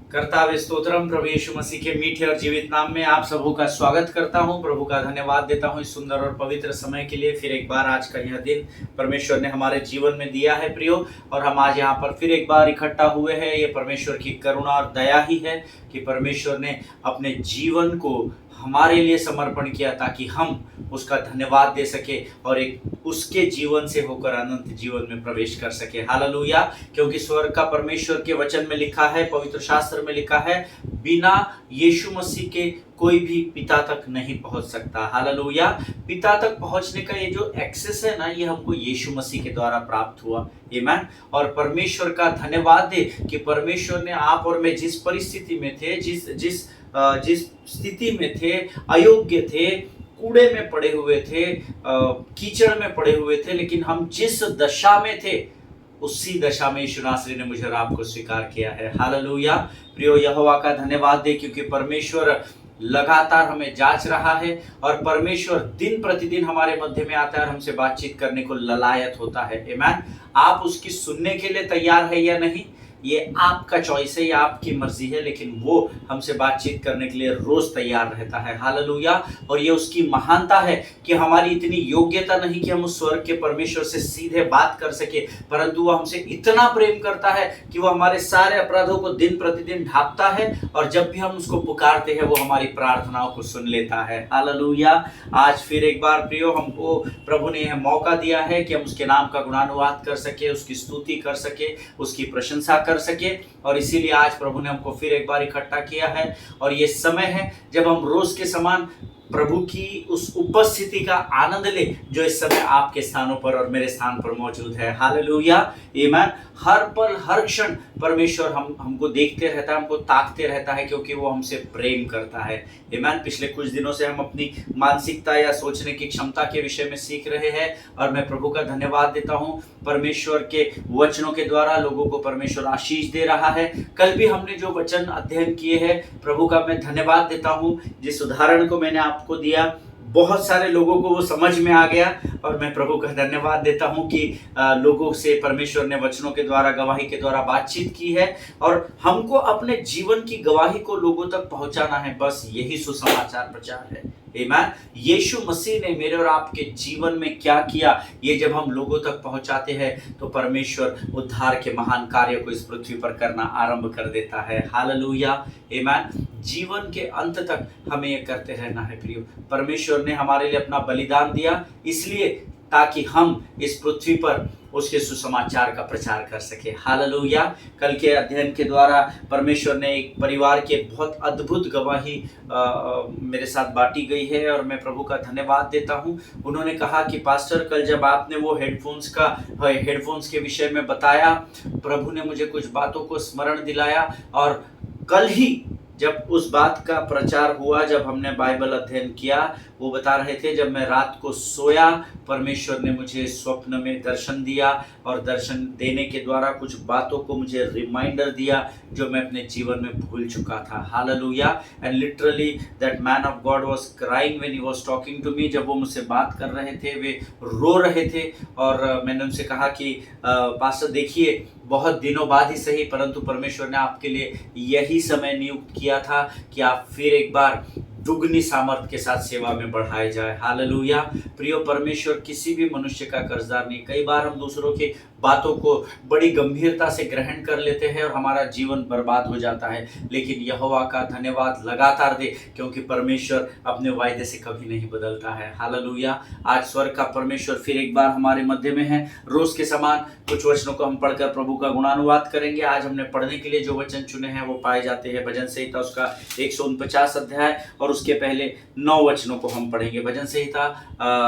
कर्तावे स्तोत्रम प्रभु यीशु मसीह के मीठे और जीवित नाम में आप सबों का स्वागत करता हूं। प्रभु का धन्यवाद देता हूं इस सुंदर और पवित्र समय के लिए। फिर एक बार आज का यह दिन परमेश्वर ने हमारे जीवन में दिया है प्रियो, और हम आज यहाँ पर फिर एक बार इकट्ठा हुए हैं। ये परमेश्वर की करुणा और दया ही है कि परमेश्वर ने अपने जीवन को हमारे लिए समर्पण किया ताकि हम उसका धन्यवाद दे सके और एक उसके जीवन से होकर अनंत जीवन में प्रवेश कर सके। हालेलुया। क्योंकि स्वर्ग का परमेश्वर के वचन में लिखा है, पवित्र शास्त्र में लिखा है, बिना यीशु मसीह के कोई भी पिता तक नहीं पहुंच सकता। हालेलुया। पिता तक पहुंचने का ये जो एक्सेस है ना, ये हमको यीशु मसीह के द्वारा प्राप्त हुआ। आमीन। और परमेश्वर का धन्यवाद दे कि परमेश्वर ने आप और मैं जिस परिस्थिति में थे, जिस स्थिति में थे, अयोग्य थे, कूड़े में पड़े हुए थे, कीचड़ में पड़े हुए थे, लेकिन हम जिस दशा में थे उसी दशा में यीशु नासरी ने मुझे और आपको स्वीकार किया है। हालेलुया। प्रियो, यहोवा का धन्यवाद दे क्योंकि परमेश्वर लगातार हमें जांच रहा है और परमेश्वर दिन प्रतिदिन हमारे मध्य में आता है और हमसे बातचीत करने को ललायत होता है। आमीन। आप उसकी सुनने के लिए तैयार है या नहीं, ये आपका चॉइस है, ये आपकी मर्जी है, लेकिन वो हमसे बातचीत करने के लिए रोज तैयार रहता है। हालेलुया। और ये उसकी महानता है कि हमारी इतनी योग्यता नहीं कि हम उस स्वर्ग के परमेश्वर से सीधे बात कर सके, परंतु वो हमसे इतना प्रेम करता है कि वो हमारे सारे अपराधों को दिन प्रतिदिन ढांपता है और जब भी हम उसको पुकारते हैं वो हमारी प्रार्थनाओं को सुन लेता है। हालेलुया। आज फिर एक बार प्रियो, हमको प्रभु ने यह मौका दिया है कि हम उसके नाम का गुणानुवाद कर सके, उसकी स्तुति कर सके, उसकी प्रशंसा कर सके, और इसीलिए आज प्रभु ने हमको फिर एक बार इकट्ठा किया है। और ये समय है जब हम रोज के समान प्रभु की उस उपस्थिति का आनंद ले जो इस समय आपके स्थानों पर और मेरे स्थान पर मौजूद है। हालेलुया। आमीन। हर पल हर क्षण परमेश्वर हमको देखते रहता है, हमको ताकते रहता है, क्योंकि वो हमसे प्रेम करता है। आमीन। पिछले कुछ दिनों से हम अपनी मानसिकता या सोचने की क्षमता के विषय में सीख रहे हैं और मैं प्रभु का धन्यवाद देता हूँ। परमेश्वर के वचनों के द्वारा लोगों को परमेश्वर आशीष दे रहा है। कल भी हमने जो वचन अध्ययन किए हैं, प्रभु का मैं धन्यवाद देता हूँ। जिस उदाहरण को मैंने आपको दिया, बहुत सारे लोगों को वो समझ में आ गया और मैं प्रभु का धन्यवाद देता हूं कि लोगों से परमेश्वर ने वचनों के द्वारा, गवाही के द्वारा बातचीत की है और हमको अपने जीवन की गवाही को लोगों तक पहुंचाना है। बस यही सुसमाचार प्रचार है। आमीन। यीशु मसीह ने मेरे और आपके जीवन में क्या किया, ये जब हम लोगों तक पहुंचाते हैं तो परमेश्वर उद्धार के महान कार्य को इस पृथ्वी पर करना आरंभ कर देता है। हालेलुया। आमीन। जीवन के अंत तक हमें ये करते रहना है प्रियो। परमेश्वर ने हमारे लिए अपना बलिदान दिया इसलिए ताकि हम इस पृथ्वी पर उसके सुसमाचार का प्रचार कर सके। हालेलुया। कल के अध्ययन के द्वारा परमेश्वर ने एक परिवार की बहुत अद्भुत गवाही मेरे साथ बांटी गई है और मैं प्रभु का धन्यवाद देता हूं। उन्होंने कहा कि पास्टर, कल जब आपने वो हेडफोन्स के विषय में बताया, प्रभु ने मुझे कुछ बातों को स्मरण दिलाया और कल ही जब उस बात का प्रचार हुआ, जब हमने बाइबल अध्ययन किया, वो बता रहे थे जब मैं रात को सोया, परमेश्वर ने मुझे स्वप्न में दर्शन दिया और दर्शन देने के द्वारा कुछ बातों को मुझे रिमाइंडर दिया जो मैं अपने जीवन में भूल चुका था। Hallelujah. And literally that man of God was crying when he was talking to me. जब वो मुझसे बात कर रहे थे, वे रो रहे थे और मैंने उनसे कहा कि पास्टर देखिए, बहुत दिनों बाद ही सही, परंतु परमेश्वर ने आपके लिए यही समय नियुक्त किया था कि आप फिर एक बार दुगनी सामर्थ के साथ सेवा में बढ़ाए जाए। हालेलुया। प्रियो, परमेश्वर किसी भी मनुष्य का कर्जदार नहीं। कई बार हम दूसरों की बातों को बड़ी गंभीरता से ग्रहण कर लेते हैं और हमारा जीवन बर्बाद हो जाता है, लेकिन यहोवा का धन्यवाद लगातार दे क्योंकि परमेश्वर अपने वायदे से कभी नहीं बदलता है। हालेलुया। आज स्वर्ग का परमेश्वर फिर एक बार हमारे मध्य में है। रोज के समान कुछ वचनों को हम पढ़कर प्रभु का गुणानुवाद करेंगे। आज हमने पढ़ने के लिए जो वचन चुने हैं वो पाए जाते हैं भजन संहिता उसका 149 अध्याय और उसके पहले 9 वचनों को हम पढ़ेंगे। भजन संहिता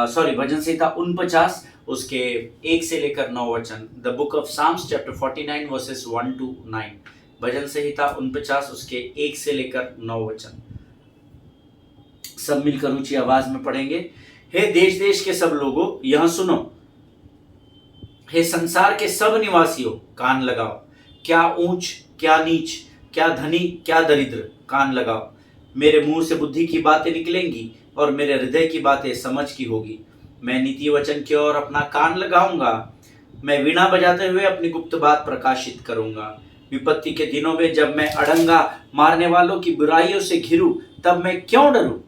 49 उसके 1 से लेकर 9 वचन। The book of psalms chapter 49 verses 1 to 9। भजन संहिता 49 उसके 1 से लेकर 9 वचन। सब मिलकर ऊंची आवाज में पढ़ेंगे। हे देश देश के सब लोगों, यह सुनो, हे संसार के सब निवासियों, कान लगाओ। क्या ऊंच, क्या नीच, क्या धनी, क्या दरिद्र, कान लगाओ। मेरे मुंह से बुद्धि की बातें निकलेंगी और मेरे हृदय की बातें समझ की होगी। मैं नीति वचन की ओर अपना कान लगाऊंगा। मैं वीणा बजाते हुए अपनी गुप्त बात प्रकाशित करूंगा। विपत्ति के दिनों में जब मैं अड़ंगा मारने वालों की बुराइयों से घिरूं, तब मैं क्यों डरूं?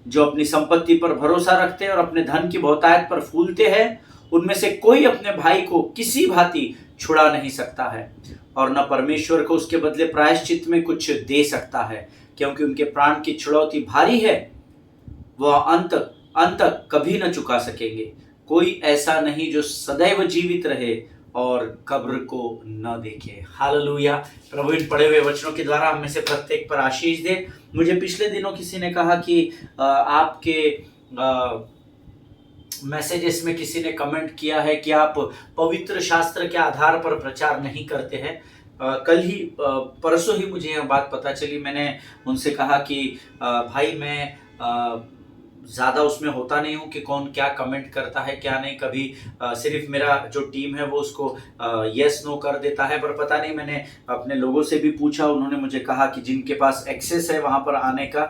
जो अपनी संपत्ति पर भरोसा रखते हैं और अपने धन की बहुतायत पर फूलते हैं, उनमें से कोई अपने भाई को किसी भांति छुड़ा नहीं सकता है, और न परमेश्वर को उसके बदले प्रायश्चित में कुछ दे सकता है, क्योंकि उनके प्राण की छुड़ौती भारी है, वह अंत तक कभी न चुका सकेंगे। कोई ऐसा नहीं जो सदैव जीवित रहे और कब्र को न देखे। हालेलुया। प्रभु इन पढ़े हुए वचनों के द्वारा हम में से प्रत्येक पर आशीष दे। मुझे पिछले दिनों किसी ने कहा कि आपके मैसेजेस में किसी ने कमेंट किया है कि आप पवित्र शास्त्र के आधार पर प्रचार नहीं करते हैं। कल ही परसों ही मुझे यह बात पता चली। मैंने उनसे कहा कि भाई मैं ज़्यादा उसमें होता नहीं हूँ कि कौन क्या कमेंट करता है क्या नहीं। कभी सिर्फ मेरा जो टीम है वो उसको यस नो कर देता है, पर पता नहीं। मैंने अपने लोगों से भी पूछा, उन्होंने मुझे कहा कि जिनके पास एक्सेस है वहाँ पर आने का,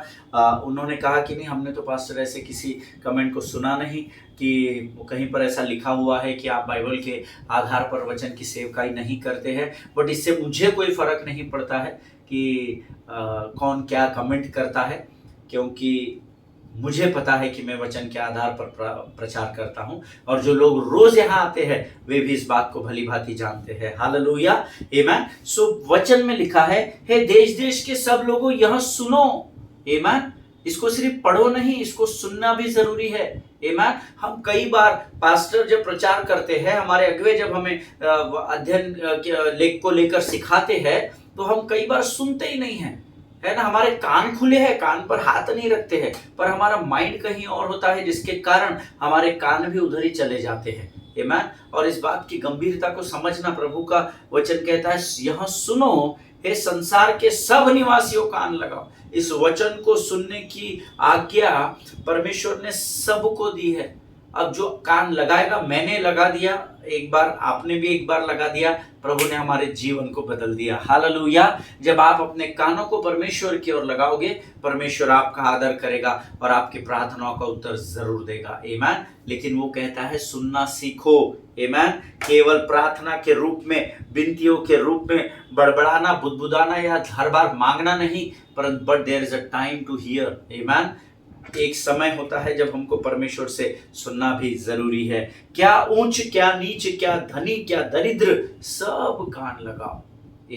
उन्होंने कहा कि नहीं, हमने तो पास्टर ऐसे किसी कमेंट को सुना नहीं कि कहीं पर ऐसा लिखा हुआ है कि आप बाइबल के आधार पर वचन की सेवकाई नहीं करते हैं। बट इससे मुझे कोई फ़र्क नहीं पड़ता है कि कौन क्या कमेंट करता है, क्योंकि मुझे पता है कि मैं वचन के आधार पर प्रचार करता हूं, और जो लोग रोज यहाँ आते हैं वे भी इस बात को भली भांति जानते हैं। हालेलुया, आमीन। सो वचन में लिखा है, हे देश देश के सब लोगों यह सुनो। आमीन। इसको सिर्फ पढ़ो नहीं, इसको सुनना भी जरूरी है। आमीन। हम कई बार पास्टर जब प्रचार करते हैं, हमारे अगुवे जब हमें अध्ययन लेख को लेकर सिखाते हैं, तो हम कई बार सुनते ही नहीं हैं, है ना। हमारे कान खुले हैं, कान पर हाथ नहीं रखते हैं, पर हमारा माइंड कहीं और होता है, जिसके कारण हमारे कान भी उधर ही चले जाते हैं। आमीन। और इस बात की गंभीरता को समझना, प्रभु का वचन कहता है, यह सुनो हे संसार के सब निवासियों, कान लगाओ। इस वचन को सुनने की आज्ञा परमेश्वर ने सबको दी है। अब जो कान लगाएगा, मैंने लगा दिया एक बार, आपने भी एक बार लगा दिया, प्रभु ने हमारे जीवन को बदल दिया। हालेलुया। जब आप अपने कानों को परमेश्वर की ओर लगाओगे, परमेश्वर आपका आदर करेगा और आपकी प्रार्थनाओं का उत्तर जरूर देगा। आमीन। लेकिन वो कहता है सुनना सीखो। आमीन। केवल प्रार्थना के रूप में, विनतियों के रूप में बड़बड़ाना, बुदबुदाना या हर बार मांगना नहीं, परंतु but there is a time to hear. आमीन। एक समय होता है जब हमको परमेश्वर से सुनना भी जरूरी है। क्या ऊंच, क्या नीच, क्या धनी, क्या दरिद्र, सब कान लगाओ।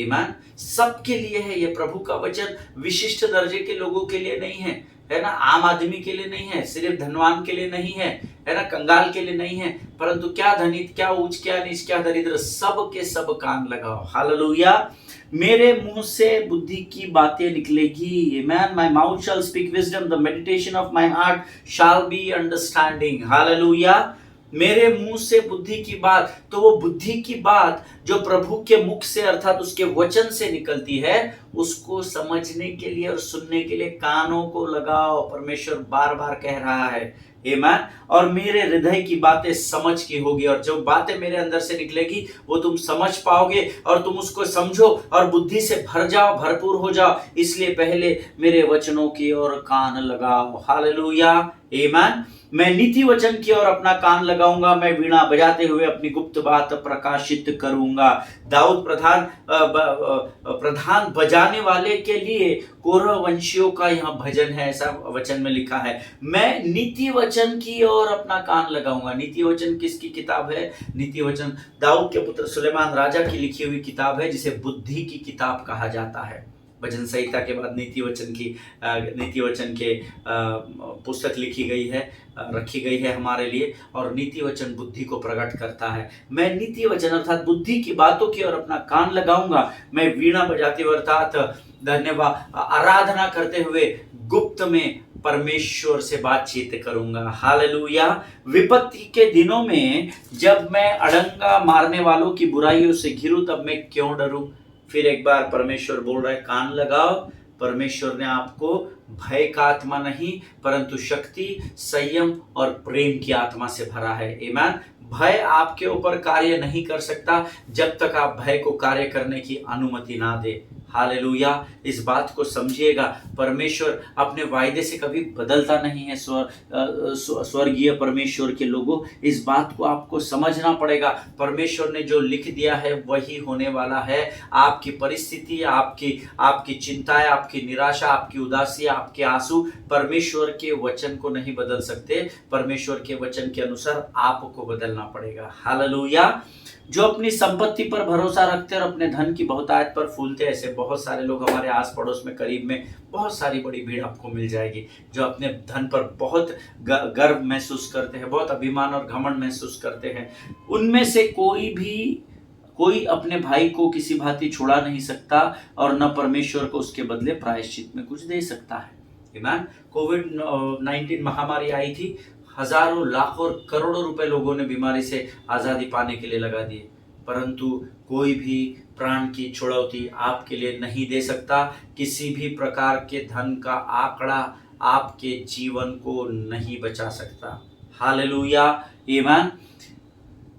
आमीन। सबके लिए है ये प्रभु का वचन। विशिष्ट दर्जे के लोगों के लिए नहीं है, है ना। आम आदमी के लिए नहीं है, सिर्फ धनवान के लिए नहीं है, है ना, कंगाल के लिए नहीं है, परंतु क्या धनी, क्या ऊंच, क्या नीच, क्या दरिद्र, सब के सब कान लगाओ। हालेलुया। मेरे मुंह से बुद्धि की बातें निकलेगी। Amen. My mouth shall speak wisdom. The meditation of my heart shall be understanding. Hallelujah. मेरे मुंह से बुद्धि की बात, तो वो बुद्धि की बात जो प्रभु के मुख से अर्थात उसके वचन से निकलती है, उसको समझने के लिए और सुनने के लिए कानों को लगाओ। परमेश्वर बार बार कह रहा है। आमीन। और मेरे हृदय की बातें समझ की होगी, और जो बातें मेरे अंदर से निकलेगी वो तुम समझ पाओगे, और तुम उसको समझो और बुद्धि से भर जाओ, भरपूर हो जाओ। इसलिए पहले मेरे वचनों की ओर कान लगाओ। हालेलुया। आमीन। मैं नीति वचन की ओर अपना कान लगाऊंगा, मैं वीणा बजाते हुए अपनी गुप्त बात प्रकाशित करूंगा। दाऊद प्रधान बजाने वाले के लिए कोरह वंशियों का यह भजन है, ऐसा वचन में लिखा है। मैं नीति वचन की ओर अपना कान लगाऊंगा। नीति वचन किसकी किताब है? नीति वचन दाऊद के पुत्र सुलेमान राजा की लिखी हुई किताब है, जिसे बुद्धि की किताब कहा जाता है। भजन संहिता के बाद नीति वचन के पुस्तक लिखी गई है, रखी गई है हमारे लिए, और नीति वचन बुद्धि को प्रकट करता है। मैं नीति वचन अर्थात बुद्धि की बातों की ओर अपना कान लगाऊंगा। मैं वीणा बजाते हुए अर्थात धन्यवाद आराधना करते हुए गुप्त में परमेश्वर से बातचीत करूंगा। हालेलुया। विपत्ति के दिनों में जब मैं अड़ंगा मारने वालों की बुराइयों से घिरूं, तब मैं क्यों डरूं? फिर एक बार परमेश्वर बोल रहा है, कान लगाओ। परमेश्वर ने आपको भय का आत्मा नहीं, परंतु शक्ति, संयम और प्रेम की आत्मा से भरा है। आमीन। भय आपके ऊपर कार्य नहीं कर सकता जब तक आप भय को कार्य करने की अनुमति ना दे। हालेलुया। इस बात को समझिएगा, परमेश्वर अपने वायदे से कभी बदलता नहीं है। स्वर्गीय परमेश्वर के लोगों, इस बात को आपको समझना पड़ेगा। परमेश्वर ने जो लिख दिया है वही होने वाला है। आपकी परिस्थिति, आपकी चिंताएं, आपकी निराशा, आपकी उदासी, आपके आंसू परमेश्वर के वचन को नहीं बदल सकते। परमेश्वर के वचन के अनुसार आपको बदलना पड़ेगा। हालेलुया। जो अपनी संपत्ति पर भरोसा रखते हैं और अपने धन की बहुतायत पर फूलते हैं, ऐसे बहुत सारे लोग हमारे आस पड़ोस में, करीब में बहुत सारी बड़ी भीड़ आपको मिल जाएगी जो अपने धन पर बहुत गर्व महसूस करते हैं, बहुत अभिमान और घमंड महसूस करते हैं। उनमें से कोई अपने भाई को किसी भांति छुड़ा नहीं सकता और न परमेश्वर को उसके बदले प्रायश्चित में कुछ दे सकता है। आमीन। कोविड-19 महामारी आई थी, हजारों, लाखों और करोड़ों रुपए लोगों ने बीमारी से आजादी पाने के लिए लगा दिए, परंतु कोई भी प्राण की छुड़ौती आपके लिए नहीं दे सकता। किसी भी प्रकार के धन का आंकड़ा आपके जीवन को नहीं बचा सकता। हालेलुया, आमीन।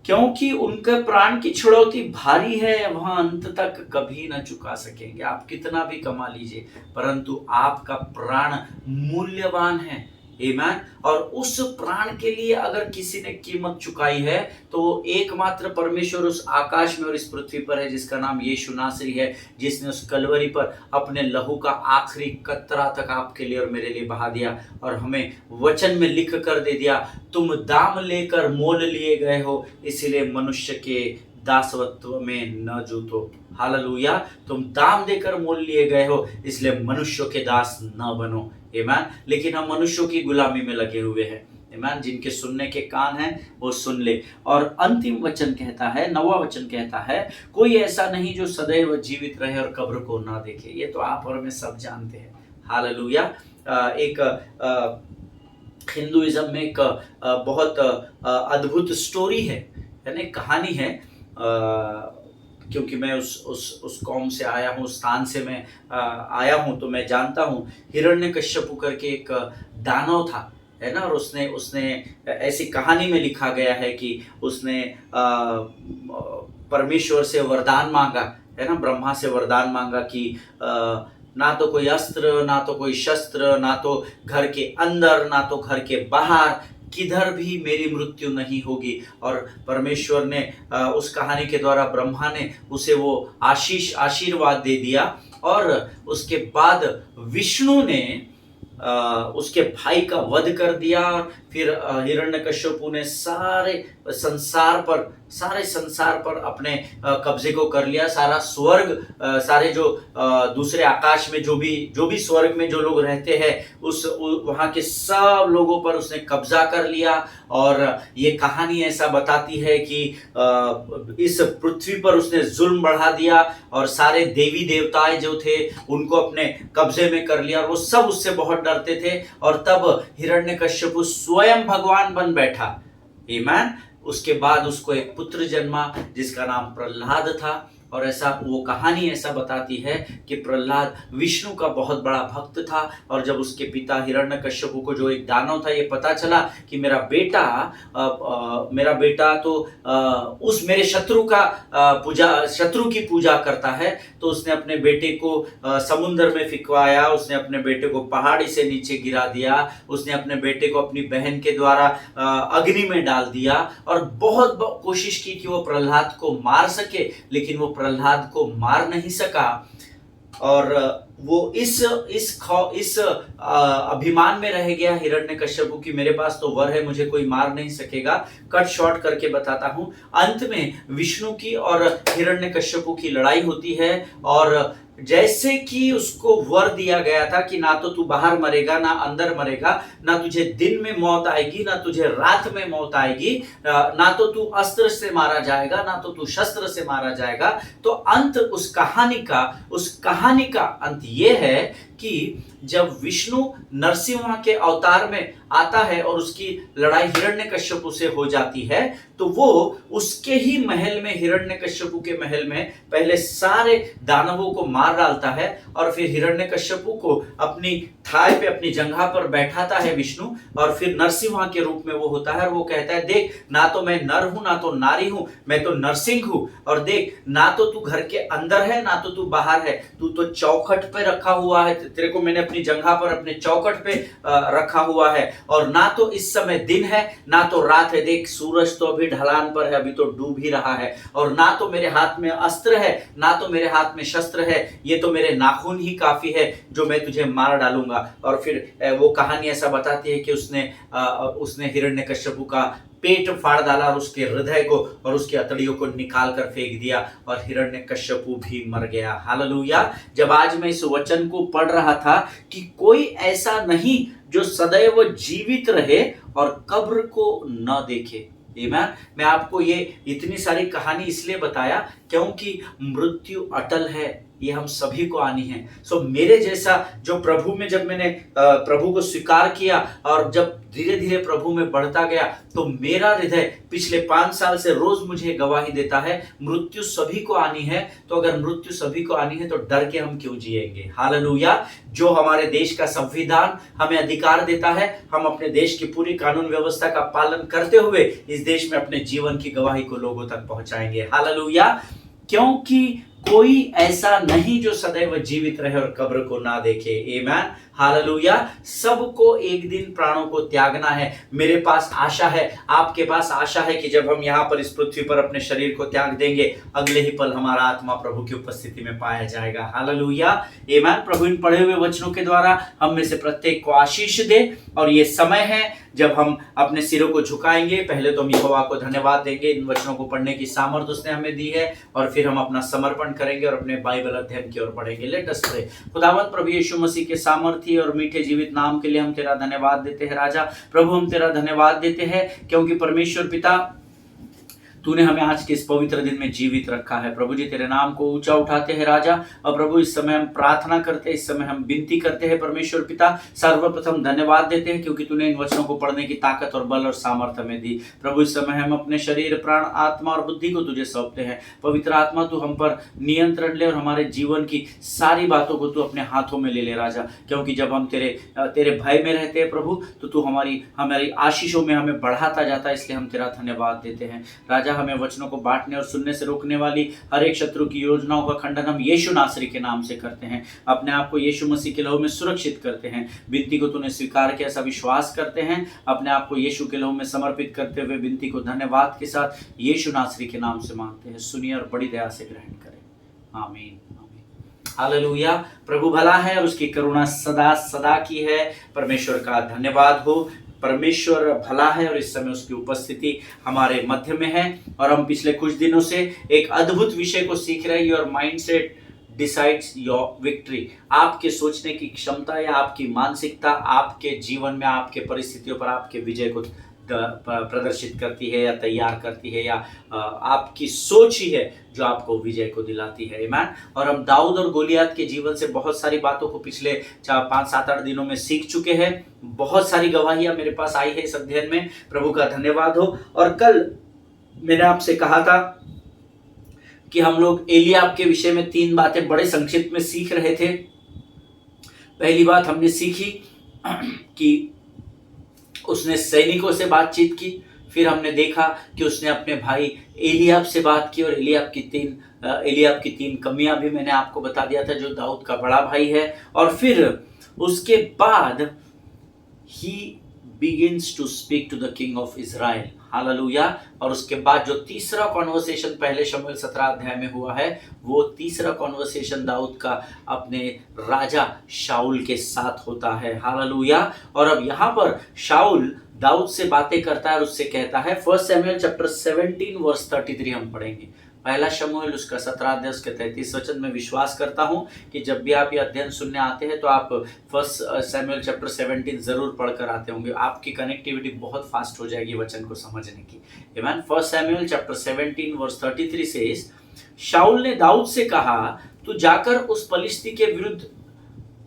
क्योंकि उनके प्राण की छुड़ौती भारी है, वहां अंत तक कभी न चुका सकेंगे। आप कितना भी कमा लीजिए, परंतु आपका प्राण मूल्यवान है। आमीन। और उस प्राण के लिए अगर किसी ने कीमत चुकाई है तो एकमात्र परमेश्वर उस आकाश में और इस पृथ्वी पर है, जिसका नाम यीशु नासरी है, जिसने उस कलवरी पर अपने लहू का आखिरी कतरा तक आपके लिए और मेरे लिए बहा दिया और हमें वचन में लिख कर दे दिया, तुम दाम लेकर मोल लिए गए हो, इसीलिए मनुष्य के दासत्व में न जूतो। हालेलुया। तुम दाम देकर मोल लिए गए हो, इसलिए मनुष्यों के दास न बनो। आमीन। लेकिन हम मनुष्यों की गुलामी में लगे हुए हैं। आमीन। जिनके सुनने के कान हैं वो सुन ले। और अंतिम वचन कहता है, 9वां वचन कहता है, कोई ऐसा नहीं जो सदैव जीवित रहे और कब्र को ना देखे। ये तो आप और मैं सब जानते हैं। हालेलुया। एक हिंदुइज्म में एक बहुत अद्भुत स्टोरी है, यानी कहानी है। क्योंकि मैं उस कौम से आया हूँ, उस स्थान से मैं आया हूँ, तो मैं जानता हूँ। हिरण्यकश्यपु करके एक दानव था, है ना। और उसने ऐसी कहानी में लिखा गया है कि उसने परमेश्वर से वरदान मांगा, है ना, ब्रह्मा से वरदान मांगा कि ना तो कोई अस्त्र, ना तो कोई शस्त्र, ना तो घर के अंदर, ना तो घर के बाहर, किधर भी मेरी मृत्यु नहीं होगी। और परमेश्वर ने उस कहानी के द्वारा, ब्रह्मा ने उसे वो आशीर्वाद दे दिया। और उसके बाद विष्णु ने उसके भाई का वध कर दिया। फिर हिरण्यकश्यपु ने सारे संसार पर अपने कब्जे को कर लिया। सारा स्वर्ग, सारे जो दूसरे आकाश में जो भी स्वर्ग में जो लोग रहते हैं, वहां के सब लोगों पर उसने कब्जा कर लिया। और ये कहानी ऐसा बताती है कि इस पृथ्वी पर उसने जुल्म बढ़ा दिया और सारे देवी देवताएं जो थे उनको अपने कब्जे में कर लिया, और वो सब उससे बहुत डरते थे। और तब हिरण्यकश्यपु स्वयं भगवान बन बैठा। आमीन। उसके बाद उसको एक पुत्र जन्मा जिसका नाम प्रहलाद था। और ऐसा वो कहानी ऐसा बताती है कि प्रहलाद विष्णु का बहुत बड़ा भक्त था। और जब उसके पिता हिरण्यकश्यपु को, जो एक दानव था, ये पता चला कि मेरा बेटा तो उस मेरे शत्रु की पूजा करता है, तो उसने अपने बेटे को समुद्र में फिकवाया, उसने अपने बेटे को पहाड़ी से नीचे गिरा दिया, उसने अपने बेटे को अपनी बहन के द्वारा अग्नि में डाल दिया। और बहुत कोशिश की कि वो प्रहलाद को मार सके, लेकिन वो प्रहलाद को मार नहीं सका। और वो इस अभिमान में रह गया हिरण्यकश्यपु की, मेरे पास तो वर है, मुझे कोई मार नहीं सकेगा। कट शॉर्ट करके बताता हूं, अंत में विष्णु की और हिरण्यकश्यपु की लड़ाई होती है। और जैसे कि उसको वर दिया गया था कि ना तो तू बाहर मरेगा, ना अंदर मरेगा, ना तुझे दिन में मौत आएगी, ना तुझे रात में मौत आएगी, ना तो तू अस्त्र से मारा जाएगा, ना तो तू शस्त्र से मारा जाएगा। तो अंत उस कहानी का अंत ये है कि जब विष्णु नरसिम्हा के अवतार में आता है और उसकी लड़ाई हिरण्यकश्यपु से हो जाती है, तो वो उसके ही महल में, हिरण्यकश्यपु के महल में पहले सारे दानवों को मार डालता है और फिर हिरण्यकश्यपु को अपनी थाई पे, अपनी जंघा पर बैठाता है विष्णु, और फिर नरसिम्हा के रूप में वो होता है और वो कहता है, देख ना तो मैं नर हूं ना तो नारी हूं, मैं तो नरसिंह हूं, और देख ना तो तू घर के अंदर है ना तो तू बाहर है, तू तो चौखट पे रखा हुआ है, तेरे को मैंने अपनी जंघा पर, अपने चौखट पे रखा हुआ है, और ना तो इस समय दिन है ना तो रात है, देख सूरज तो अभी ढलान पर है, अभी तो डूब ही रहा है, और ना तो मेरे हाथ में अस्त्र है ना तो मेरे हाथ में शस्त्र है, ये तो मेरे नाखून ही काफी है जो मैं तुझे मार डालूंगा। और फिर वो कहानी ऐसा बताती है कि उसने हिरण्यकश्यपु का पेट फाड़ डाला और उसके हृदय को और उसके अतड़ियों को निकाल कर फेंक दिया और हिरण्यकश्यपु भी मर गया। हालेलुया। जब आज मैं इस वचन को पढ़ रहा था कि कोई ऐसा नहीं जो सदैव जीवित रहे और कब्र को न देखे। मैं आपको ये इतनी सारी कहानी इसलिए बताया क्योंकि मृत्यु अटल है, ये हम सभी को आनी है। मेरे जैसा जो प्रभु में, जब मैंने प्रभु को स्वीकार किया और जब धीरे धीरे प्रभु में बढ़ता गया, तो मेरा हृदय पिछले 5 साल से रोज मुझे गवाही देता है, मृत्यु सभी को आनी है। तो अगर मृत्यु सभी को आनी है तो डर के हम क्यों जिएंगे। हालेलुया। जो हमारे देश का संविधान हमें अधिकार देता है, हम अपने देश की पूरी कानून व्यवस्था का पालन करते हुए इस देश में अपने जीवन की गवाही को लोगों तक पहुंचाएंगे। हालेलुया। क्योंकि कोई ऐसा नहीं जो सदैव जीवित रहे और कब्र को ना देखे। आमीन। हालेलुया। सबको एक दिन प्राणों को त्यागना है। मेरे पास आशा है, आपके पास आशा है कि जब हम यहाँ पर इस पृथ्वी पर अपने शरीर को त्याग देंगे, अगले ही पल हमारा आत्मा प्रभु की उपस्थिति में पाया जाएगा। हालेलुया। आमीन। प्रभु इन पढ़े हुए वचनों के द्वारा हम में से प्रत्येक को आशीष दे, और ये समय है जब हम अपने सिरों को झुकाएंगे। पहले तो हम यहोवा को धन्यवाद देंगे, इन वचनों को पढ़ने की सामर्थ्य उसने हमें दी है, और फिर हम अपना समर्पण करेंगे और अपने बाइबल अध्ययन की ओर बढ़ेंगे। Let us pray. खुदावंद प्रभु यीशु मसीह के सामर्थ्य और मीठे जीवित नाम के लिए हम तेरा धन्यवाद देते हैं। राजा प्रभु, हम तेरा धन्यवाद देते हैं क्योंकि परमेश्वर पिता, तूने हमें आज के इस पवित्र दिन में जीवित रखा है। प्रभु जी, तेरे नाम को ऊंचा उठाते हैं राजा। और प्रभु, इस समय हम प्रार्थना करते हैं, इस समय हम विनती करते हैं परमेश्वर पिता, सर्वप्रथम धन्यवाद देते हैं क्योंकि तूने इन वचनों को पढ़ने की ताकत और बल और सामर्थ्य में दी। प्रभु, इस समय हम अपने शरीर, प्राण, आत्मा और बुद्धि को तुझे सौंपते हैं। पवित्र आत्मा, तू हम पर नियंत्रण ले और हमारे जीवन की सारी बातों को तू अपने हाथों में ले ले राजा, क्योंकि जब हम तेरे भय में रहते हैं प्रभु, तो तू हमारी आशीषों में हमें बढ़ाता जाता है। इसलिए हम तेरा धन्यवाद देते हैं राजा। हमें वचनों को बांटने और सुनने से रोकने वाली हर एक शत्रु की योजनाओं का खंडन हम यीशु नासरी के नाम से करते हैं। अपने आप को यीशु मसीह के लहू में सुरक्षित करते हैं। विनती को तूने स्वीकार किया, ऐसा विश्वास करते हैं। अपने आप को यीशु के लहू में समर्पित करते हुए विनती को धन्यवाद के साथ यीशु नासरी के नाम से मांगते हैं। सुनिए और बड़ी दया से ग्रहण करें। आमीन। हालेलुया। प्रभु भला है और उसकी करुणा सदा सदा की है। परमेश्वर का धन्यवाद हो। परमेश्वर भला है और इस समय उसकी उपस्थिति हमारे मध्य में है। और हम पिछले कुछ दिनों से एक अद्भुत विषय को सीख रहे हैं, your mindset decides your victory. आपके सोचने की क्षमता या आपकी मानसिकता आपके जीवन में, आपके परिस्थितियों पर आपके विजय को प्रदर्शित करती है या तैयार करती है, या आपकी सोच ही है जो आपको विजय को दिलाती है। आमीन। और हम दाऊद और गोलियत के जीवन से बहुत सारी बातों को पिछले 5, 7, 8 दिनों में सीख चुके हैं। बहुत सारी गवाहियां मेरे पास आई है इस अध्ययन में। प्रभु का धन्यवाद हो। और कल मैंने आपसे कहा था कि हम लोग एलियाब के विषय में 3 बातें बड़े संक्षिप्त में सीख रहे थे। पहली बात हमने सीखी कि उसने सैनिकों से बातचीत की। फिर हमने देखा कि उसने अपने भाई एलियाब से बात की, और एलियाब की 3 कमियां भी मैंने आपको बता दिया था, जो दाऊद का बड़ा भाई है। और फिर उसके बाद he begins to speak to the king of Israel। Hallelujah. और उसके बाद जो तीसरा कॉन्वर्सेशन पहले शमूएल 17 अध्याय में हुआ है, वो तीसरा कॉन्वर्सेशन दाऊद का अपने राजा शाऊल के साथ होता है। हालेलुया। और अब यहाँ पर शाऊल दाऊद से बातें करता है और उससे कहता है, 1 शमूएल चैप्टर 17 वर्स 33 हम पढ़ेंगे। पहला शमूएल उसका 17 अध्याय उसके 33 वचन में विश्वास करता हूं कि जब भी आप ये अध्ययन सुनने आते हैं तो आप 1 शमूएल चैप्टर 17 जरूर पढ़कर आते होंगे। आपकी कनेक्टिविटी बहुत फास्ट हो जाएगी वचन को समझने की। आमीन। 1 शमूएल चैप्टर 17 वर्स 33 से शाऊल ने दाऊद से कहा, तू जाकर उस पलिश्ती के विरुद्ध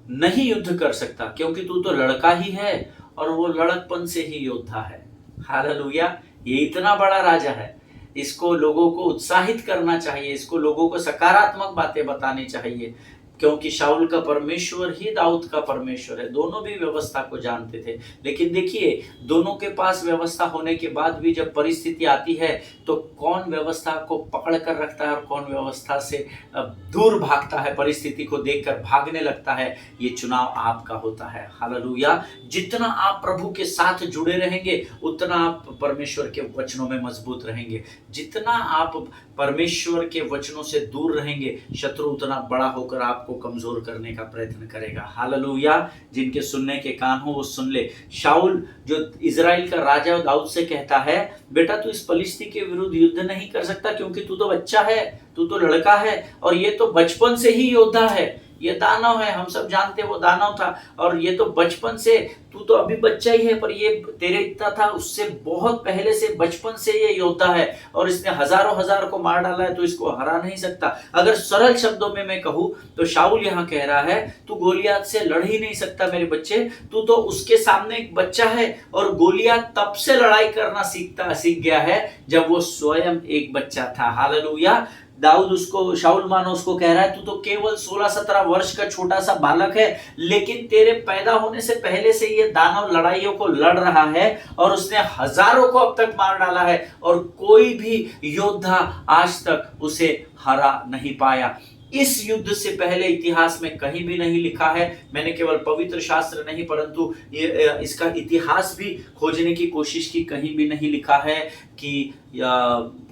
नहीं युद्ध कर सकता, क्योंकि तू तो लड़का ही है और वो लड़कपन से ही योद्धा है। हालेलुया। ये इतना बड़ा राजा है, इसको लोगों को उत्साहित करना चाहिए, इसको लोगों को सकारात्मक बातें बतानी चाहिए, क्योंकि शाऊल का परमेश्वर ही दाऊद का परमेश्वर है। दोनों भी व्यवस्था को जानते थे, लेकिन देखिए दोनों के पास व्यवस्था होने के बाद भी जब परिस्थिति आती है तो कौन व्यवस्था को पकड़ कर रखता है और कौन व्यवस्था से दूर भागता है, परिस्थिति को देखकर भागने लगता है, ये चुनाव आपका होता है। हालेलुया। जितना आप प्रभु के साथ जुड़े रहेंगे उतना आप परमेश्वर के वचनों में मजबूत रहेंगे। जितना आप परमेश्वर के वचनों से दूर रहेंगे, शत्रु उतना बड़ा होकर आपको कमजोर करने का प्रयत्न करेगा। हालेलुया। जिनके सुनने के कान हो वो सुन ले। शाऊल जो इजराइल का राजा दाऊद से कहता है, बेटा तू इस फलिस्ती के विरुद्ध युद्ध नहीं कर सकता, क्योंकि तू तो बच्चा है, तू तो लड़का है, और ये तो बचपन से ही योद्धा है, ये दानव है, हम सब जानते हैं वो दानव था, और ये तो बचपन से, तू तो अभी बच्चा ही है, पर ये तेरे इतना था, उससे बहुत पहले से बचपन से ये योद्धा है और इसने हजारों हजार को मार डाला है, तो इसको हरा नहीं सकता। अगर सरल शब्दों में मैं कहूं तो शाऊल यहाँ कह रहा है, तू गोलियत से लड़ ही नहीं सकता मेरे बच्चे, तू तो उसके सामने एक बच्चा है, और गोलियत तब से लड़ाई करना सीख गया है जब वो स्वयं एक बच्चा था। हालेलुया। दाऊद उसको, शाऊल मानो उसको कह रहा है, तू तो केवल 16-17 वर्ष का छोटा सा बालक है, लेकिन तेरे पैदा होने से पहले से ये दानव लड़ाइयों को लड़ रहा है और उसने हजारों को अब तक मार डाला है, और कोई भी योद्धा आज तक उसे हरा नहीं पाया। इस युद्ध से पहले इतिहास में कहीं भी नहीं लिखा है। मैंने केवल पवित्र शास्त्र नहीं परंतु इसका इतिहास भी खोजने की कोशिश की, कहीं भी नहीं लिखा है कि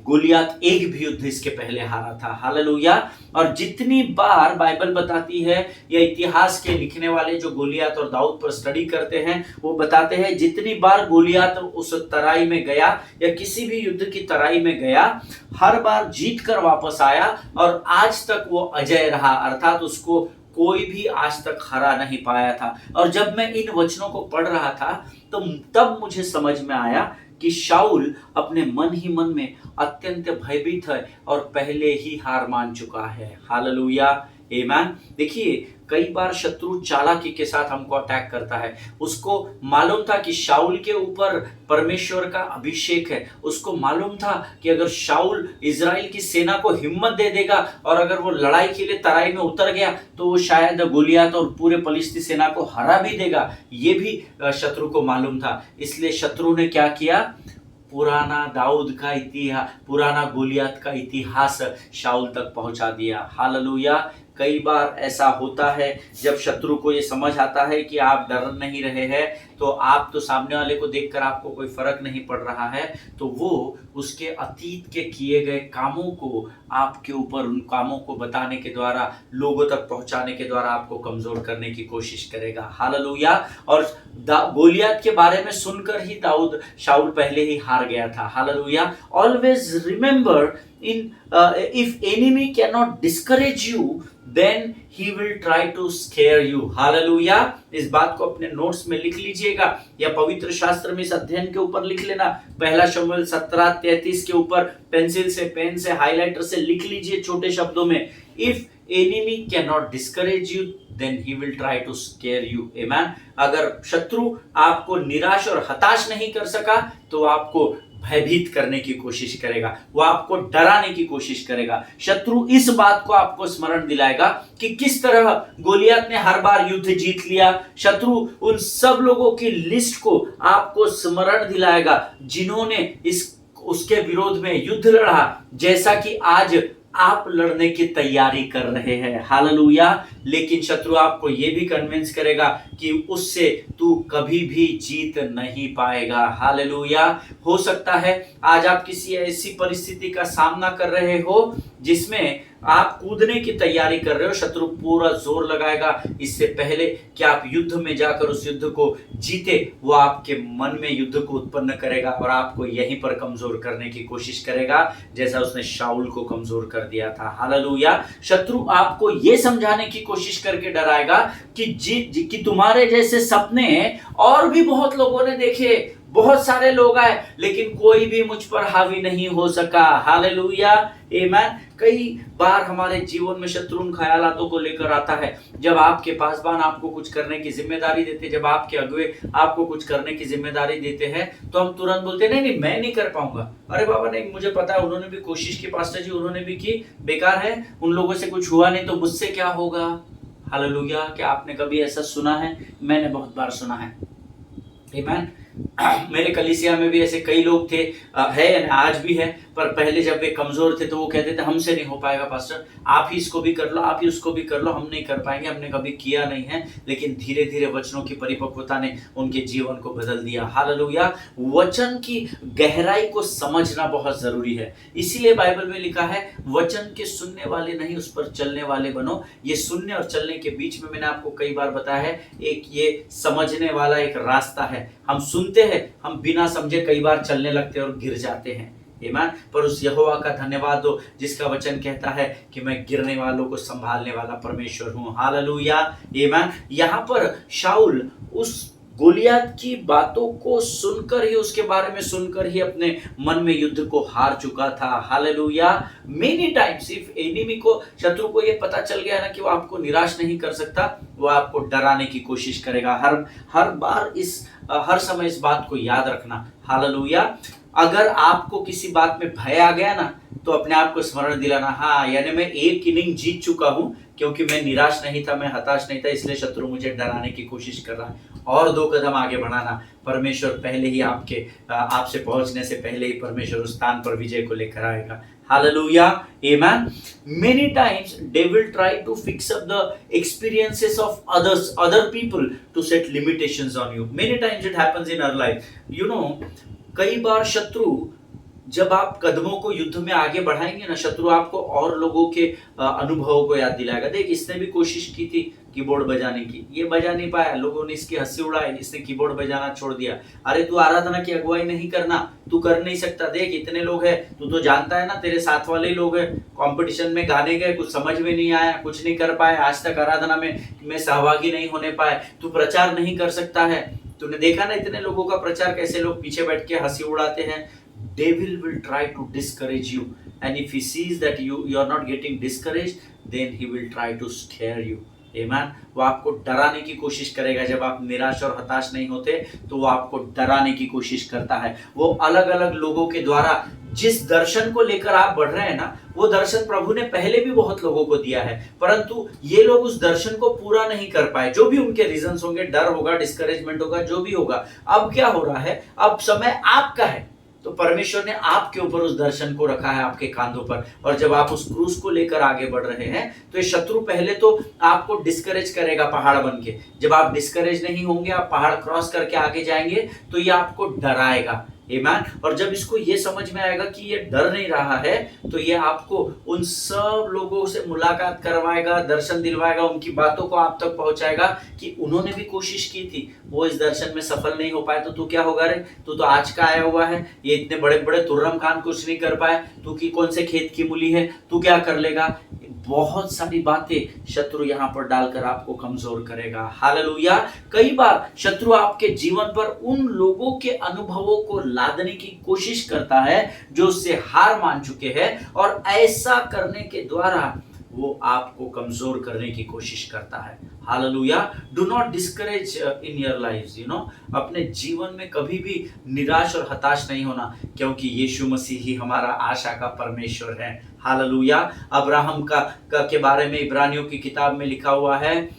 गोलियत एक भी युद्ध इसके पहले हारा था। हालेलुया। और जितनी बार बाइबल बताती है, या इतिहास के लिखने वाले जो गोलियत और दाऊद पर स्टडी करते हैं वो बताते हैं, जितनी बार गोलियत उस तराई में गया या किसी भी युद्ध की तराई में गया, हर बार जीत कर वापस आया और आज तक वो अजय रहा, अर्थात उसको कोई भी आज तक हरा नहीं पाया था। और जब मैं इन वचनों को पढ़ रहा था तो तब मुझे समझ में आया कि शाऊल अपने मन ही मन में अत्यंत भयभीत है और पहले ही हार मान चुका है। हालेलुया। आमीन। देखिए कई बार शत्रु चालाकी के साथ हमको अटैक करता है। उसको मालूम था कि शाऊल के ऊपर परमेश्वर का अभिषेक है, उसको मालूम था कि अगर शाऊल इजराइल की सेना को हिम्मत दे देगा और अगर वो लड़ाई के लिए तराई में उतर गया तो वो शायद गोलियत और पूरे फलिस्ती सेना को हरा भी देगा, ये भी शत्रु को मालूम था। इसलिए शत्रु ने क्या किया, पुराना दाऊद का इतिहास, पुराना गोलियत का इतिहास शाऊल तक पहुंचा दिया। हालेलुया। कई बार ऐसा होता है जब शत्रु को ये समझ आता है कि आप डर नहीं रहे हैं, तो आप तो सामने वाले को देखकर आपको कोई फर्क नहीं पड़ रहा है, तो वो उसके अतीत के किए गए कामों को आपके ऊपर, उन कामों को बताने के द्वारा, लोगों तक पहुंचाने के द्वारा आपको कमजोर करने की कोशिश करेगा। हालेलुया। और गोलियत के बारे में सुनकर ही शाऊल पहले ही हार गया था। Hallelujah. Always remember, if enemy cannot discourage you, then he will try to scare you. Hallelujah. इस बात को अपने नोट्स में लिख लीजिएगा या पवित्र शास्त्र में इस अध्ययन के ऊपर लिख लेना। पहला शमूएल 17:33 के ऊपर पेंसिल से, पेन से, हाइलाइटर से लिख लीजिए छोटे शब्दों में, if enemy cannot discourage you then he will try to scare you. Amen. अगर शत्रु आपको निराश और हताश नहीं कर सका तो आपको भयभीत करने की कोशिश करेगा, वो आपको डराने की कोशिश करेगा। शत्रु इस बात को आपको स्मरण दिलाएगा कि किस तरह गोलियत ने हर बार युद्ध जीत लिया। शत्रु उन सब लोगों की लिस्ट को आपको स्मरण दिलाएगा जिन्होंने उसके विरोध में युद्ध लड़ा, जैसा कि आज आप लड़ने की तैयारी कर रहे हैं। हालेलुया। लेकिन शत्रु आपको यह भी कन्विंस करेगा कि उससे तू कभी भी जीत नहीं पाएगा। हालेलुया। हो सकता है आज आप किसी ऐसी परिस्थिति का सामना कर रहे हो जिसमें आप कूदने की तैयारी कर रहे हो, शत्रु पूरा जोर लगाएगा इससे पहले कि आप युद्ध में जाकर उस युद्ध को जीते, वो आपके मन में युद्ध को उत्पन्न करेगा और आपको यहीं पर कमजोर करने की कोशिश करेगा, जैसा उसने शाऊल को कमजोर कर दिया था। हालेलुया। शत्रु आपको ये समझाने की कोशिश करके डराएगा कि तुम्हारे जैसे सपने और भी बहुत लोगों ने देखे, बहुत सारे लोग आए लेकिन कोई भी मुझ पर हावी नहीं हो सका। हालेलुया, आमेन। कई बार हमारे जीवन में शत्रु उन ख्यालातों को लेकर आता है, जब आपके पासवान आपको कुछ करने की जिम्मेदारी देते, जब आपके अगुवे आपको कुछ करने की जिम्मेदारी देते हैं, तो हम तुरंत बोलते नहीं नहीं मैं नहीं कर पाऊंगा। अरे बाबा नहीं, मुझे पता है उन्होंने भी कोशिश की, पास्टर जी उन्होंने भी की, बेकार है, उन लोगों से कुछ हुआ नहीं तो मुझसे क्या होगा। हालेलुया। क्या आपने कभी ऐसा सुना है? मैंने बहुत बार सुना है। आमीन। मेरे कलीसिया में भी ऐसे कई लोग थे, है आज भी है, पर पहले जब वे कमजोर थे तो वो कहते थे हमसे नहीं हो पाएगा पास्टर, आप ही इसको भी कर लो, आप ही उसको भी कर लो, हम नहीं कर पाएंगे, हमने कभी किया नहीं है। लेकिन धीरे धीरे वचनों की परिपक्वता ने उनके जीवन को बदल दिया। हालेलुया। वचन की गहराई को समझना बहुत जरूरी है। इसीलिए बाइबल में लिखा है वचन के सुनने वाले नहीं उस पर चलने वाले बनो। ये सुनने और चलने के बीच में मैंने आपको कई बार बताया है, एक ये समझने वाला एक रास्ता है। हम सुनते हैं, हम बिना समझे कई बार चलने लगते हैं और गिर जाते हैं। आमीन। पर उस यहोवा का धन्यवाद दो जिसका वचन कहता है कि मैं गिरने वालों को संभालने वाला परमेश्वर हूं। हालेलुया, आमीन। यहाँ पर शाऊल उस गोलियत की बातों को सुनकर ही, उसके बारे में सुनकर ही अपने मन में युद्ध को हार चुका था। Hallelujah. Many times if enemy को, शत्रु को ये पता चल गया ना कि वो आपको निराश नहीं कर सकता, वो आपको डराने की कोशिश करेगा। हर बार हर समय इस बात को याद रखना। हालेलुया। अगर आपको किसी बात में भय आ गया ना, तो अपने आप को स्मरण दिलाना, हाँ यानी मैं एक इनिंग जीत चुका हूं, क्योंकि मैं निराश नहीं था, मैं हताश नहीं था, इसलिए शत्रु मुझे डराने की कोशिश कर रहा है। और 2 कदम आगे बढ़ाना। परमेश्वर पहले ही आपसे पहुंचने से पहले ही परमेश्वर उस स्थान पर विजय को लेकर आएगा। Hallelujah, amen. Many times devil try to fix up the experiences of other people to set limitations on you. Many times it happens in our life. You know, कई बार शत्रु, जब आप कदमों को युद्ध में आगे बढ़ाएंगे ना, शत्रु आपको और लोगों के अनुभवों को याद दिलाएगा। देख, इसने भी कोशिश की थी कीबोर्ड बजाने की, ये बजा नहीं पाया, लोगों ने इसकी हंसी उड़ाई, इसने कीबोर्ड बजाना छोड़ दिया। अरे तू आराधना की अगुवाई नहीं करना, तू कर नहीं सकता, देख इतने लोग हैं, तू तो जानता है ना, तेरे साथ वाले ही लोग हैं, कंपटीशन में गाने गए, कुछ समझ में नहीं आया, कुछ नहीं कर पाए, आज तक आराधना में सहभागी नहीं होने पाए, तू प्रचार नहीं कर सकता है। तूने देखा ना इतने लोगों का प्रचार कैसे लोग पीछे बैठ के हंसी उड़ाते हैं। Devil will try to discourage you, and if he sees that you are not getting discouraged, then he will try to scare you. Amen. वो आपको डराने की कोशिश करेगा। जब आप निराश और हताश नहीं होते तो वो आपको डराने की कोशिश करता है। वो अलग अलग लोगों के द्वारा जिस दर्शन को लेकर आप बढ़ रहे हैं ना, वो दर्शन प्रभु ने पहले भी बहुत लोगों को दिया है, परंतु ये लोग उस दर्शन को पूरा नहीं कर पाए। जो भी उनके रीजंस होंगे, डर होगा, डिस्करेजमेंट होगा, जो भी होगा। अब क्या हो रहा है, अब समय आपका है, तो परमेश्वर ने आपके ऊपर उस दर्शन को रखा है, आपके कांधों पर। और जब आप उस क्रूज को लेकर आगे बढ़ रहे हैं, तो ये शत्रु पहले तो आपको डिस्करेज करेगा पहाड़ बन के। जब आप डिस्करेज नहीं होंगे, आप पहाड़ क्रॉस करके आगे जाएंगे, तो ये आपको डराएगा। आमीन। और जब इसको ये समझ में आएगा कि ये डर नहीं रहा है, तो ये आपको उन सब लोगों से मुलाकात करवाएगा, दर्शन दिलवाएगा, उनकी बातों को आप तक पहुंचाएगा कि उन्होंने भी कोशिश की थी, वो इस दर्शन में सफल नहीं हो पाए, तो तू क्या होगा रे, तू तो आज का आया हुआ है, ये इतने बड़े बड़े तुर्रम खान कुछ नहीं कर पाए, तू की कौन से खेत की मूली है, तू क्या कर लेगा। बहुत सारी बातें शत्रु यहाँ पर डालकर आपको कमजोर करेगा। हालेलुया। कई बार शत्रु आपके जीवन पर उन लोगों के अनुभवों को लादने की कोशिश करता है जो उससे हार मान चुके हैं, और ऐसा करने के द्वारा वो आपको कमजोर करने की कोशिश करता है। Hallelujah. Do not discourage in your lives, you know. अपने जीवन में कभी भी निराश और हताश नहीं होना, क्योंकि यीशु मसीह ही हमारा आशा का परमेश्वर है। हालेलुया। अब्राहम के बारे में इब्रानियों की किताब में लिखा हुआ है,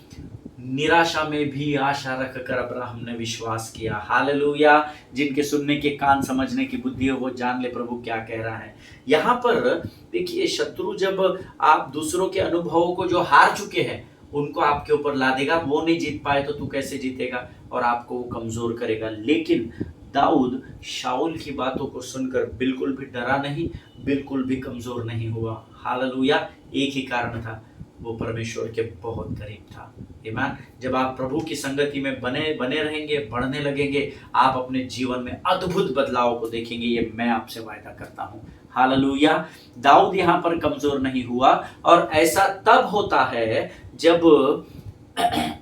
निराशा में भी आशा रखकर अब्राहम ने विश्वास किया। हालेलुया। जिनके सुनने के कान, समझने की बुद्धि हो, वो जान ले प्रभु क्या कह रहा है। यहाँ पर देखिए, शत्रु जब आप दूसरों के अनुभवों को जो हार चुके हैं उनको आपके ऊपर ला देगा। वो नहीं जीत पाए तो तू कैसे जीतेगा, और आपको वो कमजोर करेगा। लेकिन दाऊद शाऊल की बातों को सुनकर बिल्कुल भी डरा नहीं, बिल्कुल भी कमजोर नहीं हुआ। हालेलुया। एक ही कारण था, वो परमेश्वर के बहुत करीब था। आमीन। जब आप प्रभु की संगति में बने रहेंगे, बढ़ने लगेंगे, आप अपने जीवन में अद्भुत बदलाव को देखेंगे, ये मैं आपसे वायदा करता हूँ। हालेलुया। दाऊद यहाँ पर कमजोर नहीं हुआ, और ऐसा तब होता है जब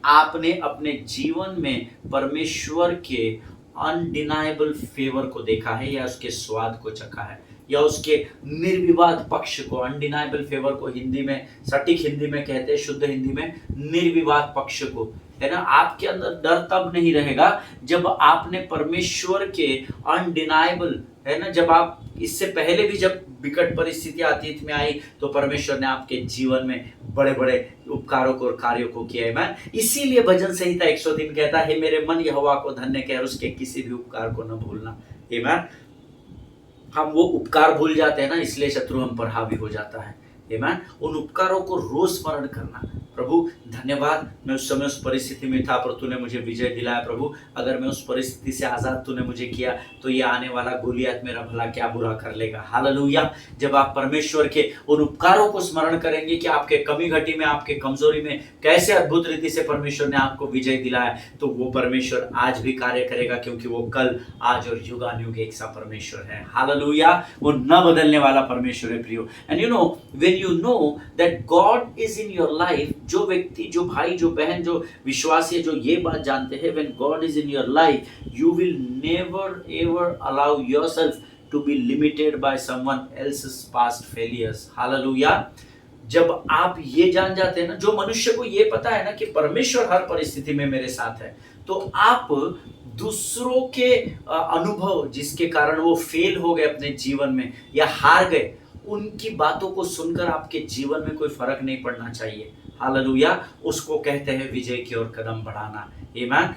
आपने अपने जीवन में परमेश्वर के अनडिनाइबल फेवर को देखा है या उसके स्वाद को चखा है या उसके निर्विवाद पक्ष को। अनडिनाइबल फेवर को हिंदी में, सटीक हिंदी में कहते हैं, शुद्ध हिंदी में निर्विवाद पक्ष को, है ना। आपके अंदर डर तब नहीं रहेगा जब आपने परमेश्वर के अनडिनाइबल, है ना, जब आप इससे पहले भी जब विकट परिस्थितियां अतीत में आई तो परमेश्वर ने आपके जीवन में बड़े बड़े उपकारों को और कार्यों को किया है। मैं इसीलिए भजन संहिता 103 कहता है, मेरे मन यहोवा को धन्य कह और उसके किसी भी उपकार को न भूलना। आमीन। हम वो उपकार भूल जाते हैं ना, इसलिए शत्रु हम पर हावी हो जाता है। आमीन। उन उपकारों को रोज स्मरण करना। प्रभु धन्यवाद, मैं उस समय उस परिस्थिति में था पर तूने मुझे विजय दिलाया। प्रभु अगर मैं उस परिस्थिति से आजाद तूने मुझे किया तो ये आने वाला गोलियत मेरा भला क्या बुरा कर लेगा। हालेलुया। जब आप परमेश्वर के उन उपकारों को स्मरण करेंगे कि आपके कमी घटी में, आपके कमजोरी में कैसे अद्भुत रीति से परमेश्वर ने आपको विजय दिलाया, तो वो परमेश्वर आज भी कार्य करेगा, क्योंकि वो कल, आज और युगानुयुग एक सा परमेश्वर है। हालेलुया। वो न बदलने वाला परमेश्वर है प्रियो। And you know, when you know that God is in your life, जो व्यक्ति, जो भाई, जो बहन, जो विश्वासी है, जो ये बात जानते हैं, when God is in your life you will never ever allow yourself to be limited by someone else's past failures. Hallelujah. जब आप ये जान जाते हैं ना, जो मनुष्य को ये पता है ना कि परमेश्वर हर परिस्थिति में मेरे साथ है, तो आप दूसरों के अनुभव जिसके कारण वो फेल हो गए अपने जीवन में या हार गए, उनकी बातों को सुनकर आपके जीवन में कोई फर्क नहीं पड़ना चाहिए। हालेलुया। उसको कहते हैं विजय की ओर कदम बढ़ाना। आमीन।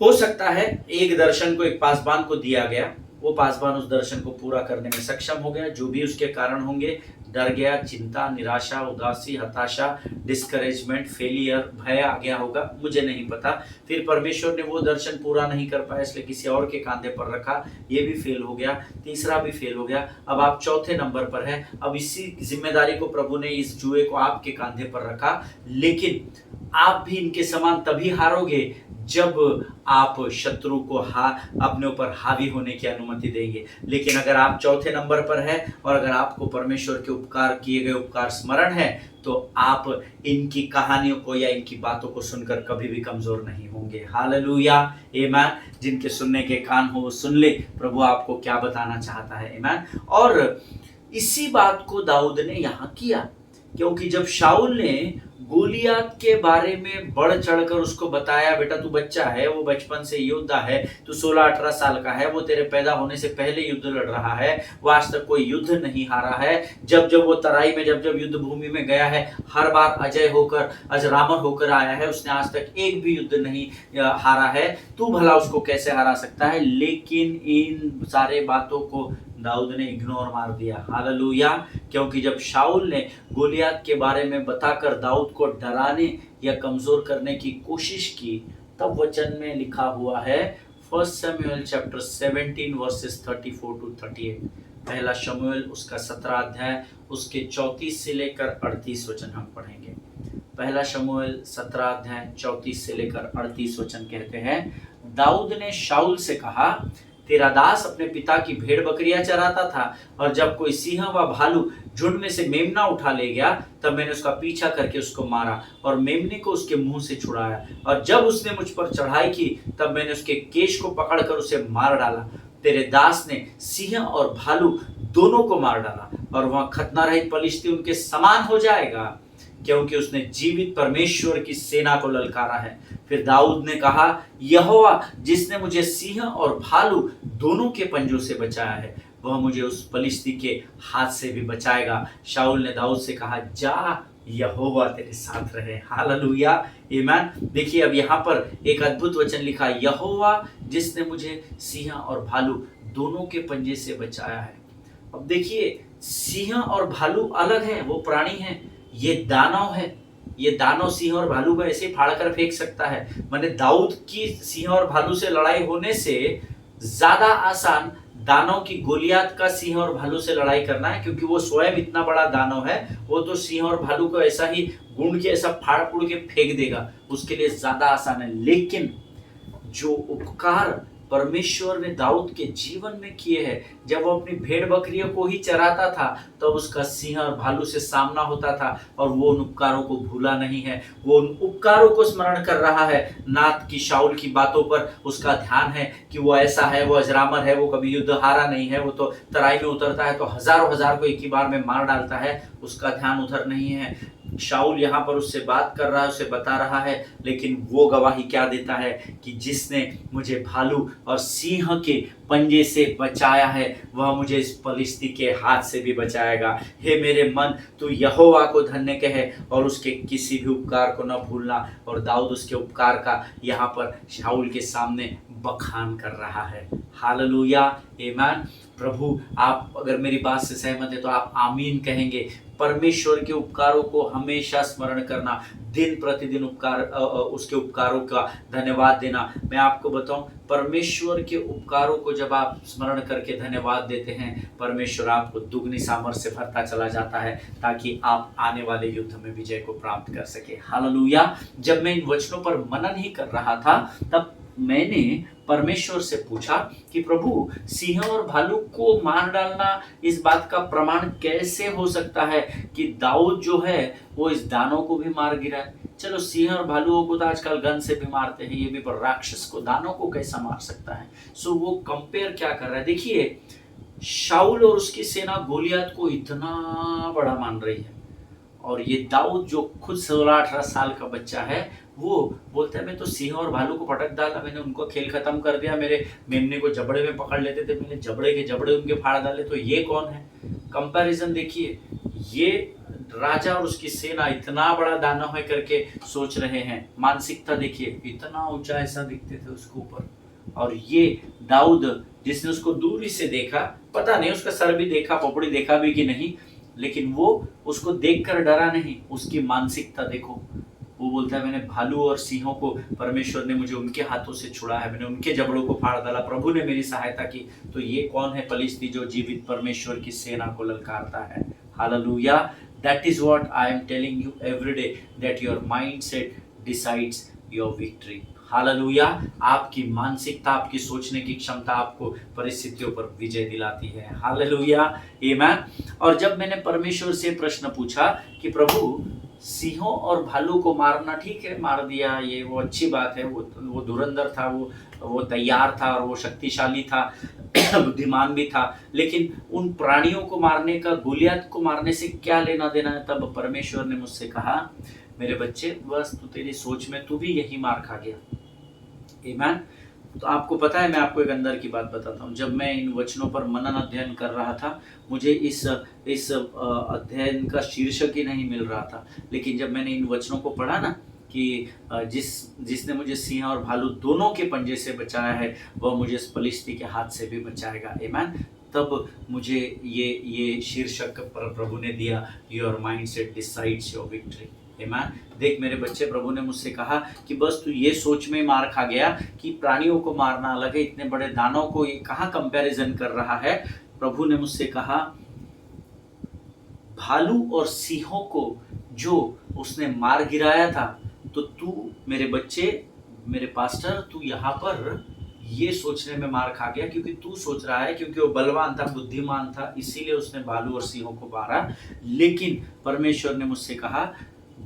हो सकता है एक दर्शन को एक पासबान को दिया गया, वो पासबान उस दर्शन को पूरा करने में सक्षम हो गया, जो भी उसके कारण होंगे, डर गया, चिंता, निराशा, उदासी, हताशा, डिस्करेजमेंट, फेलियर, भय आ गया होगा, मुझे नहीं पता। फिर परमेश्वर ने वो दर्शन पूरा नहीं कर पाया, इसलिए किसी और के कांधे पर रखा, ये भी फेल हो गया, तीसरा भी फेल हो गया, अब आप चौथे नंबर पर है। अब इसी जिम्मेदारी को प्रभु ने, इस जुए को आपके कांधे पर रखा, लेकिन आप भी इनके समान तभी हारोगे जब आप शत्रु को अपने ऊपर हावी होने की अनुमति देंगे। लेकिन अगर आप चौथे नंबर पर है और अगर आपको परमेश्वर के उपकार किए गए उपकार स्मरण है, तो आप इनकी कहानियों को या इनकी बातों को सुनकर कभी भी कमजोर नहीं होंगे। हालेलुया। आमीन। जिनके सुनने के कान हो वो सुन ले, प्रभु आपको क्या बताना चाहता है। आमीन। और इसी बात को दाऊद ने यहाँ किया, क्योंकि जब शाऊल ने गोलियात के बारे में बढ़ चढ़कर उसको बताया, बेटा तू बच्चा है, वो बचपन से योद्धा है, तू 16-18 साल का है, वो तेरे पैदा होने से पहले युद्ध लड़ रहा है, वो आज तक कोई युद्ध नहीं हारा है, जब जब वो तराई में, जब जब युद्ध भूमि में गया है, हर बार अजय होकर, अजरामर होकर आया है, उसने आज तक एक भी युद्ध नहीं हारा है, तू भला उसको कैसे हरा सकता है। लेकिन इन सारे बातों को दाऊद ने इग्नोर मार दिया। हालेलुया। क्योंकि जब शाऊल ने गोलियत के बारे में बताकर दाऊद को डराने या कमजोर करने की कोशिश की, तब वचन में लिखा हुआ है 1 शमूएल चैप्टर 17 वर्सेस 34 टू 38। पहला शमूएल उसका 17 अध्याय उसके 34 से लेकर 38 वचन हम पढ़ेंगे। पहला शमूएल 17 अध्याय 34 से लेकर 38 वचन कहते हैं, दाऊद ने शाऊल से कहा, तेरा दास अपने पिता की भेड़ बकरियां चराता था, और जब कोई सिंह व भालू झुंड में से मेमना उठा ले गया, तब मैंने उसका पीछा करके उसको मारा और मेमने को उसके मुंह से छुड़ाया, और जब उसने मुझ पर चढ़ाई की तब मैंने उसके केश को पकड़कर उसे मार डाला। तेरे दास ने सिंह और भालू दोनों को मार डाला, और वहां खतना रहित पलिश्ती उनके समान हो जाएगा, क्योंकि उसने जीवित परमेश्वर की सेना को ललकारा है। फिर दाऊद ने कहा, यहोवा जिसने मुझे सिंह और भालू दोनों के पंजों से बचाया है, वह मुझे उस पलिश्ती के हाथ से भी बचाएगा। शाऊल ने दाऊद से कहा, जा, यहोवा तेरे साथ रहे। हालेलुया। आमीन। देखिए अब यहाँ पर एक अद्भुत वचन लिखा, यहोवा जिसने मुझे सिंह और भालू दोनों के पंजे से बचाया है। अब देखिए, सिंह और भालू अलग है, वो प्राणी है, ये दानव है। ये दानव सिंह और भालू को ऐसे फाड़ कर फेंक सकता है। माने दाऊद की सिंह और भालू से लड़ाई होने से ज्यादा आसान दानव की गोलियत का सिंह और भालू से लड़ाई करना है, क्योंकि वो स्वयं इतना बड़ा दानव है, वो तो सिंह और भालू को ऐसा ही गुंड के ऐसा फाड़ फूड़ के फेंक देगा, उसके लिए ज्यादा आसान है। लेकिन जो उपकार परमेश्वर ने दाऊद के जीवन में किए हैं। जब वो अपनी भेड़ बकरियों को ही चराता था तब तो उसका सिंह और भालू से सामना होता था और वो उन उपकारों को भूला नहीं है। वो उन उपकारों को स्मरण कर रहा है। नात की शाऊल की बातों पर उसका ध्यान है कि वो ऐसा है, वो अजरामर है, वो कभी युद्ध हारा नहीं है, वो तो तराई में उतरता है तो हजारों हजार को एक ही बार में मार डालता है। उसका ध्यान उधर नहीं है। शाऊल यहाँ पर उससे बात कर रहा है, उसे बता रहा है, लेकिन वो गवाही क्या देता है कि जिसने मुझे भालू और सिंह के पंजे से बचाया है वह मुझे इस पलिश्ती के हाथ से भी बचाएगा। हे मेरे मन, तू यहोवा को धन्य कहे और उसके किसी भी उपकार को न भूलना। और दाऊद उसके उपकार का यहाँ पर शाऊल के सामने बखान कर रहा है। हालेलुया, आमीन। प्रभु, आप अगर मेरी बात से सहमत है तो आप आमीन कहेंगे। परमेश्वर के उपकारों को हमेशा स्मरण करना, दिन प्रतिदिन उसके उपकारों का धन्यवाद देना। मैं आपको बताऊं, परमेश्वर के उपकारों को जब आप स्मरण करके धन्यवाद देते हैं, परमेश्वर आपको दुगनी सामर्थ्य से भरता चला जाता है ताकि आप आने वाले युद्ध में विजय को प्राप्त कर सके। हालेलुया। जब मैं इन वचनों पर मनन ही कर रहा था तब मैंने परमेश्वर से पूछा कि प्रभु, सिंह और भालू को मार डालना, इस बात का प्रमाण कैसे हो सकता है कि दाऊद जो है वो इस दानों को भी मार गिराए। चलो, सिंह और भालुओं को तो आजकल गन से भी मारते हैं, ये भी, पर राक्षस को, दानों को कैसा मार सकता है। सो वो कंपेयर क्या कर रहा है, देखिए, शाऊल और उसकी सेना गोलियत को इतना बड़ा मान रही है और ये दाऊद जो खुद 16-18 साल का बच्चा है वो बोलता है मैं तो सिंह और भालू को पटक डाला, मैंने उनको खेल खत्म कर दिया, मेरे मेमने को जबड़े में पकड़ लेते थे, मैंने जबड़े के जबड़े उनके फाड़ डाले, तो ये कौन है। कंपैरिजन देखिए, ये राजा और उसकी सेना इतना बड़ा दानव है करके सोच रहे हैं। मानसिकता देखिए, इतना ऊंचा ऐसा दिखते थे उसके ऊपर, और ये दाऊद जिसने उसको दूरी से देखा, पता नहीं उसका सर भी देखा, पपड़ी देखा भी कि नहीं, लेकिन वो उसको देखकर डरा नहीं। उसकी मानसिकता देखो, वो बोलता है मैंने भालू और सिंहों को, परमेश्वर ने मुझे उनके हाथों से छुड़ा है, मैंने उनके जबड़ों को फाड़ डाला, प्रभु ने मेरी सहायता की। तो ये कौन है फलिश्ती जो जीवित परमेश्वर की सेना को ललकारता है। Hallelujah. That is what I am telling you every day, that your mindset decides your victory. Hallelujah. आपकी मानसिकता, आपकी सोचने की क्षमता आपको परिस्थितियों पर विजय दिलाती है। हालेलुया, आमीन। और जब मैंने परमेश्वर से प्रश्न पूछा कि प्रभु, सिंहों और भालू को मारना ठीक है, मार दिया, ये वो अच्छी बात है, वो धुरंधर था, वो तैयार था और वो शक्तिशाली था, बुद्धिमान भी था, लेकिन उन प्राणियों को मारने का, गोलियत को मारने से क्या लेना देना है। तब परमेश्वर ने मुझसे कहा, मेरे बच्चे, बस तू, तेरी सोच में तू भी यही मार खा गया। आमीन। तो आपको पता है, मैं आपको एक अंदर की बात बताता हूँ। जब मैं इन वचनों पर मनन अध्ययन कर रहा था, मुझे इस अध्ययन का शीर्षक ही नहीं मिल रहा था, लेकिन जब मैंने इन वचनों को पढ़ा ना कि जिसने मुझे सिंह और भालू दोनों के पंजे से बचाया है वह मुझे इस फलिश्ती के हाथ से भी बचाएगा। आमीन। तब मुझे ये शीर्षक पर प्रभु ने दिया, your mindset decides your victory. आमीन। देख मेरे बच्चे, प्रभु ने मुझसे कहा कि बस तू ये सोच में मार खा गया कि प्राणियों को मारना अलग है, इतने बड़े दानों को ये कहाँ कंपैरिजन कर रहा है। प्रभु ने मुझसे कहा, भालू और सिंहों को जो उसने मार गिराया था, तो तू मेरे बच्चे, मेरे पास्टर, तू यहाँ पर ये सोचने में मार खा गया क्योंकि तू सोच रहा है क्योंकि वो बलवान था, बुद्धिमान था, इसीलिए उसने भालू और सिंहों को मारा। लेकिन परमेश्वर ने मुझसे कहा,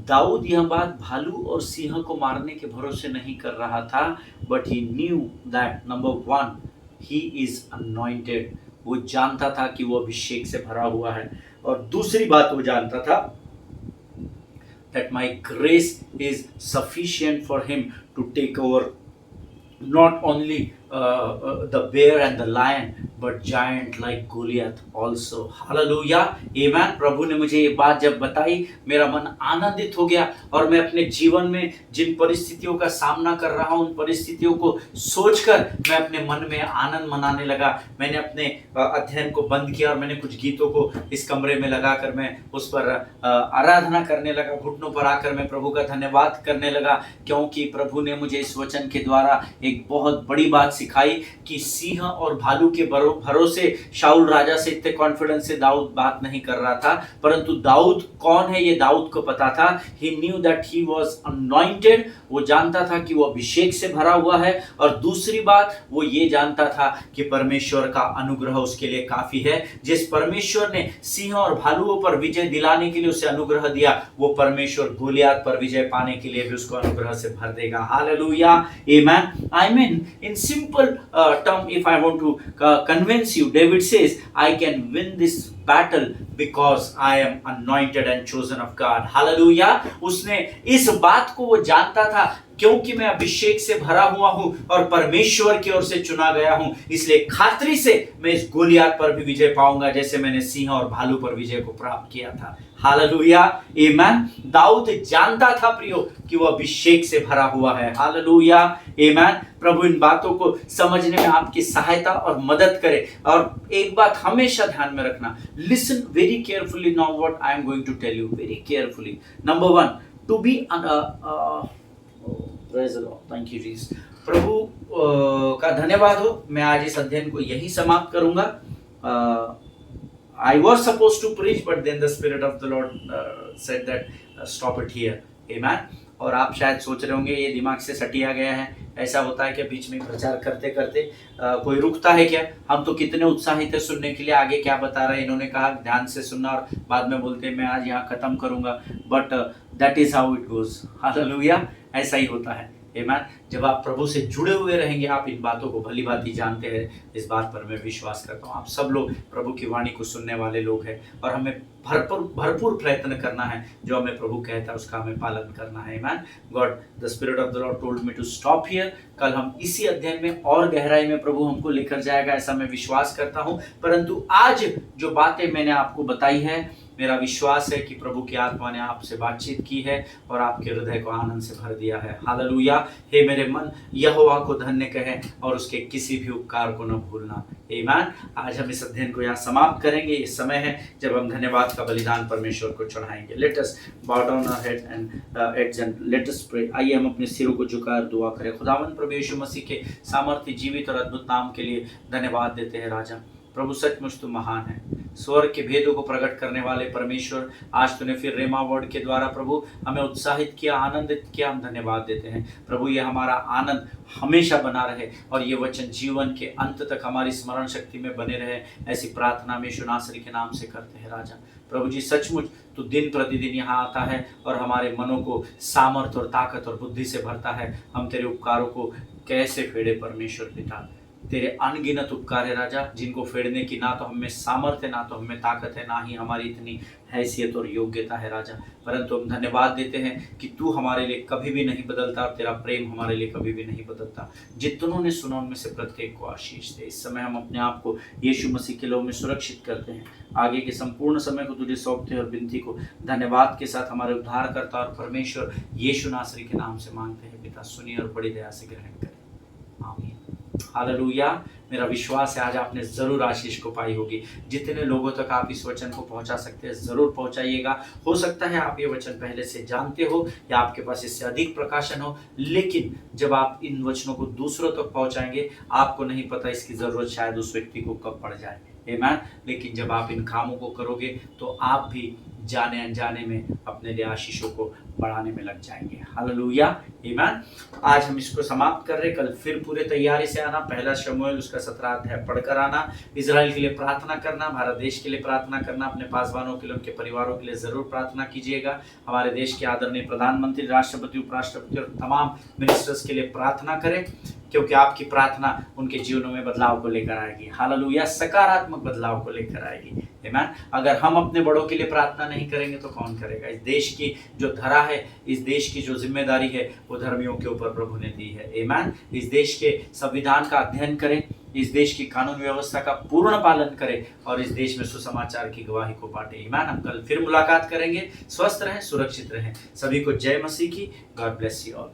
दाऊद यह बात भालू और सिंह को मारने के भरोसे नहीं कर रहा था, but he knew that number 1 he is anointed. वो जानता था कि वो अभिषेक से भरा हुआ है, और दूसरी बात वो जानता था, that my grace is sufficient for him to take over not only the bear and the lion but giant like Goliath also. Hallelujah, amen। प्रभु ने मुझे ये बात जब बताई, मेरा मन आनंदित हो गया, और मैं अपने जीवन में जिन परिस्थितियों का सामना कर रहा हूँ उन परिस्थितियों को सोचकर मैं अपने मन में आनंद मनाने लगा। मैंने अपने अध्ययन को बंद किया और मैंने कुछ गीतों को इस कमरे में लगाकर मैं उस पर आराधना करने लगा। घुटनों पर आकर मैं प्रभु का धन्यवाद करने लगा, क्योंकि प्रभु ने मुझे इस वचन के द्वारा एक बहुत बड़ी बात सिखाई कि सिंह और भालू के भरोसे शाऊल राजा से इतने कॉन्फिडेंस से दाऊद बात नहीं कर रहा था, परंतु दाऊद कौन है ये दाऊद को पता था। He knew that he was anointed, वो जानता था कि वो अभिषेक से भरा हुआ है, और दूसरी बात वो ये जानता था कि परमेश्वर का अनुग्रह उसके लिए काफी है। जिस परमेश्वर ने सिंह और भालुओं पर विजय दिलाने के लिए उसे अनुग्रह दिया, वो परमेश्वर गोलियत पर विजय पाने के लिए भी उसको अनुग्रह से भर देगा। Hallelujah, amen. I mean in simple term, if I want to convince you, David says, I can win this battle because I am anointed and chosen of God. Hallelujah. उसने इस बात को वो जानता था, क्योंकि मैं अभिषेक से भरा हुआ हूं और परमेश्वर की ओर से चुना गया हूं, इसलिए खातरी से मैं इस गोलियत पर भी विजय पाऊंगा, जैसे मैंने सिंह और भालू पर विजय को प्राप्त किया था। हालेलुया, आमेन। दाऊद जानता था प्रियो कि वो अभिषेक से भरा हुआ है। हालेलुया, आमेन। प्रभु इन बातों को समझने में आपकी सहायता और मदद करे। और एक बात हमेशा ध्यान में रखना, listen very carefully now what I am going to tell you, very carefully. Number 1, to be praise the Lord, thank you Jesus. प्रभु का धन्यवाद हो। मैं आज इस अध्ययन को यही समाप्त करूंगा। I was supposed to preach, but then the Spirit of the Lord said that stop it here. Amen. और आप शायद सोच रहे होंगे ये दिमाग से सटिया गया है, ऐसा होता है कि बीच में प्रचार करते करते कोई रुकता है क्या? हम तो कितने उत्साहित है सुनने के लिए, आगे क्या बता रहे हैं। इन्होंने कहा ध्यान से सुनना और बाद में बोलते हैं मैं आज यहाँ खत्म करूँगा, but that is how it goes. Hallelujah, ऐसा ही होता है। आमेन। जब आप प्रभु से जुड़े हुए रहेंगे, आप इन बातों को भली भांति जानते हैं, इस बात पर मैं विश्वास करता हूँ। आप सब लोग प्रभु की वाणी को सुनने वाले लोग हैं, और हमें भरपूर प्रयत्न करना है, जो हमें प्रभु कहता है उसका हमें पालन करना है। Amen. God the spirit of the Lord told me to stop here. कल हम इसी अध्ययन में और गहराई में प्रभु हमको लेकर जाएगा, ऐसा मैं विश्वास करता हूँ। परंतु आज जो बातें मैंने आपको बताई है, मेरा विश्वास है कि प्रभु की आत्मा ने आपसे बातचीत की है और आपके हृदय को आनंद से भर दिया है। हालेलुया। हे मेरे मन, यहोवा को धन्य कहे और उसके किसी भी उपकार को न भूलना। आमीन। आज हम इस अध्ययन को यहाँ समाप्त करेंगे। ये समय है जब हम धन्यवाद का बलिदान परमेश्वर को चढ़ाएंगे। Let us bow down our head and heads and let us pray। आइए हम अपने सिरों को झुकाकर दुआ करें। खुदावंद प्रभु यीशु मसीह के सामर्थ्य, जीवित और अद्भुत नाम के लिए धन्यवाद देते हैं राजा। प्रभु सचमुच तू महान है, स्वर्ग के भेदों को प्रकट करने वाले परमेश्वर। आज तूने फिर रेमा वर्ड के द्वारा प्रभु हमें उत्साहित किया, आनंदित किया, हम धन्यवाद देते हैं प्रभु। ये हमारा आनंद हमेशा बना रहे और ये वचन जीवन के अंत तक हमारी स्मरण शक्ति में बने रहे, ऐसी प्रार्थना में यीशु नासरी के नाम से करते हैं राजा। प्रभु जी सचमुच तू दिन प्रतिदिन यहाँ आता है और हमारे मनों को सामर्थ और ताकत और बुद्धि से भरता है। हम तेरे उपकारों को कैसे फेड़े परमेश्वर पिता, तेरे अनगिनत उपकार है राजा, जिनको फेड़ने की ना तो हमें सामर्थ्य है, ना तो हमें ताकत है, ना ही हमारी इतनी हैसियत और योग्यता है राजा। परंतु हम धन्यवाद देते हैं कि तू हमारे लिए कभी भी नहीं बदलता और तेरा प्रेम हमारे लिए कभी भी नहीं बदलता। जितनों ने सुना उनमें से प्रत्येक को आशीष दे। इस समय हम अपने आप को यीशु मसीह के लोग में सुरक्षित करते हैं। आगे के संपूर्ण समय को तुझे सौंपते हैं और विनती को धन्यवाद के साथ हमारे उद्धारकर्ता और परमेश्वर यीशु नासरी के नाम से मांगते हैं पिता। सुनिए और बड़ी दया से ग्रहण करें। आमीन। हालेलुया। मेरा विश्वास है आज आपने जरूर आशीष को पाई होगी। जितने लोगों तक आप इस वचन को पहुंचा सकते हैं जरूर पहुंचाइएगा। हो सकता है आप ये वचन पहले से जानते हो या आपके पास इससे अधिक प्रकाशन हो, लेकिन जब आप इन वचनों को दूसरों तक पहुंचाएंगे आपको नहीं पता इसकी जरूरत शायद उस व्यक्ति को कब पड़ जाए। आमीन। लेकिन जब आप इन कामों को करोगे तो आप भी जाने अनजाने में अपने लिए आशीषों को बढ़ाने में लग जाएंगे। हालेलुया। आमीन। आज हम इसको समाप्त कर रहे, कल फिर पूरे तैयारी से आना। पहला शमूएल उसका 17 अध्याय पढ़कर आना। इजराइल के लिए प्रार्थना करना, भारत देश के लिए प्रार्थना करना, अपने पासवानों के लिए, उनके परिवारों के लिए जरूर प्रार्थना कीजिएगा। हमारे देश के आदरणीय प्रधानमंत्री, राष्ट्रपति, उपराष्ट्रपति और तमाम मिनिस्टर्स के लिए प्रार्थना करें, क्योंकि आपकी प्रार्थना उनके जीवनों में बदलाव को लेकर आएगी। हालेलुया। सकारात्मक बदलाव को लेकर आएगी। आमीन। अगर हम अपने बड़ों के लिए प्रार्थना नहीं करेंगे तो कौन करेगा? इस देश की जो धरा है, इस देश की जो जिम्मेदारी है वो धर्मियों के ऊपर प्रभु ने दी है। आमीन। इस देश के संविधान का अध्ययन करें, इस देश की कानून व्यवस्था का पूर्ण पालन करें और इस देश में सुसमाचार की गवाही को बांटे। आमीन। हम कल फिर मुलाकात करेंगे। स्वस्थ रहें, सुरक्षित रहें। सभी को जय मसीह की। God bless you all.